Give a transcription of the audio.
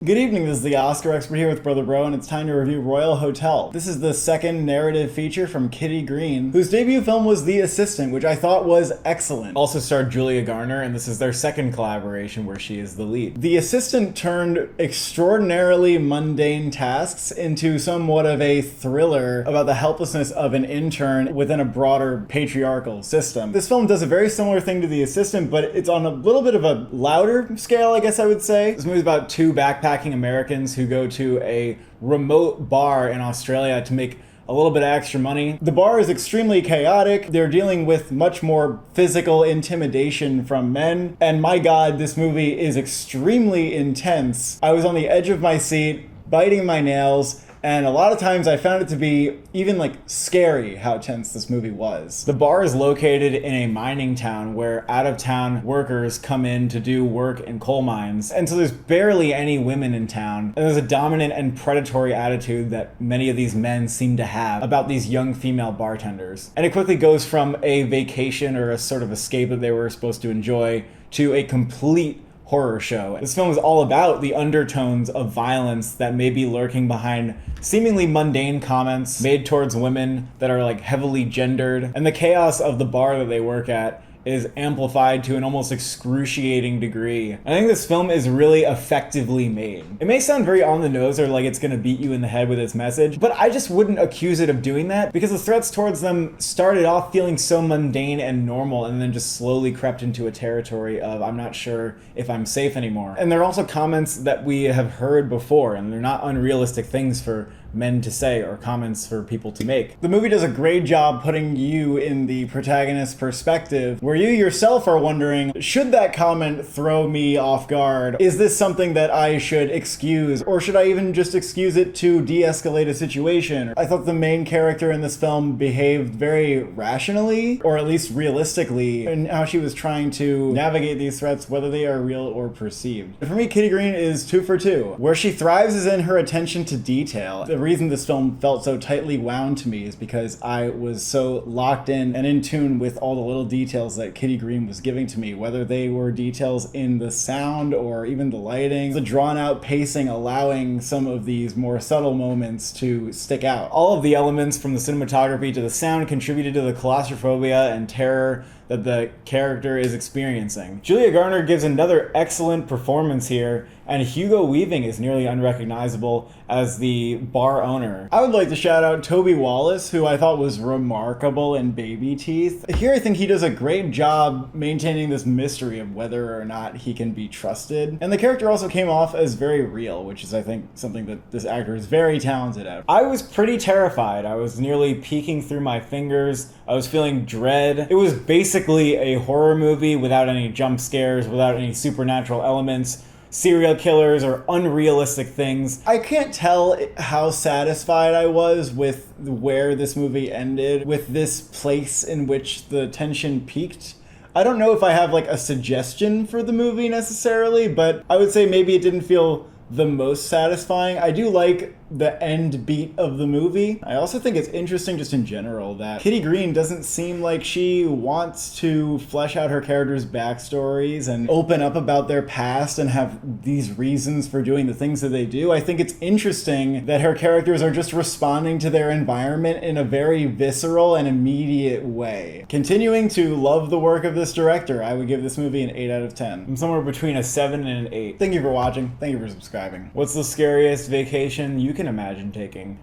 Good evening, this is the Oscar expert here with Brother Bro, and it's time to review Royal Hotel. This is the second narrative feature from Kitty Green, whose debut film was The Assistant, which I thought was excellent. Also starred Julia Garner, and this is their second collaboration where she is the lead. The Assistant turned extraordinarily mundane tasks into somewhat of a thriller about the helplessness of an intern within a broader patriarchal system. This film does a very similar thing to The Assistant, but it's on a little bit of a louder scale, I guess I would say. This movie's about two backpackers Americans who go to a remote bar in Australia to make a little bit of extra money. The bar is extremely chaotic. They're dealing with much more physical intimidation from men. And my God, this movie is extremely intense. I was on the edge of my seat, biting my nails, and a lot of times I found it to be even scary how tense this movie was. The bar is located in a mining town where out-of-town workers come in to do work in coal mines. And so there's barely any women in town. And there's a dominant and predatory attitude that many of these men seem to have about these young female bartenders. And it quickly goes from a vacation or a sort of escape that they were supposed to enjoy to a complete horror show. This film is all about the undertones of violence that may be lurking behind seemingly mundane comments made towards women that are heavily gendered, and the chaos of the bar that they work at is amplified to an almost excruciating degree. I think this film is really effectively made. It may sound very on the nose or like it's gonna beat you in the head with its message, but I just wouldn't accuse it of doing that because the threats towards them started off feeling so mundane and normal and then just slowly crept into a territory of I'm not sure if I'm safe anymore. And there are also comments that we have heard before, and they're not unrealistic things for men to say or comments for people to make. The movie does a great job putting you in the protagonist's perspective, where you yourself are wondering, should that comment throw me off guard? Is this something that I should excuse? Or should I even just excuse it to de-escalate a situation? I thought the main character in this film behaved very rationally, or at least realistically, in how she was trying to navigate these threats, whether they are real or perceived. For me, Kitty Green is 2 for 2. Where she thrives is in her attention to detail. The reason this film felt so tightly wound to me is because I was so locked in and in tune with all the little details that Kitty Green was giving to me, whether they were details in the sound or even the lighting, the drawn out pacing allowing some of these more subtle moments to stick out. All of the elements from the cinematography to the sound contributed to the claustrophobia and terror that the character is experiencing. Julia Garner gives another excellent performance here, and Hugo Weaving is nearly unrecognizable as the bar owner. I would like to shout out Toby Wallace, who I thought was remarkable in Baby Teeth. Here I think he does a great job maintaining this mystery of whether or not he can be trusted. And the character also came off as very real, which is I think something that this actor is very talented at. I was pretty terrified. I was nearly peeking through my fingers. I was feeling dread. It was basically a horror movie without any jump scares, without any supernatural elements, serial killers, or unrealistic things. I can't tell how satisfied I was with where this movie ended, with this place in which the tension peaked. I don't know if I have a suggestion for the movie necessarily, but I would say maybe it didn't feel the most satisfying. I do like the end beat of the movie. I also think it's interesting just in general that Kitty Green doesn't seem like she wants to flesh out her characters' backstories and open up about their past and have these reasons for doing the things that they do. I think it's interesting that her characters are just responding to their environment in a very visceral and immediate way. Continuing to love the work of this director, I would give this movie an 8 out of 10. I'm somewhere between a 7 and an 8. Thank you for watching. Thank you for subscribing. What's the scariest vacation you can imagine taking?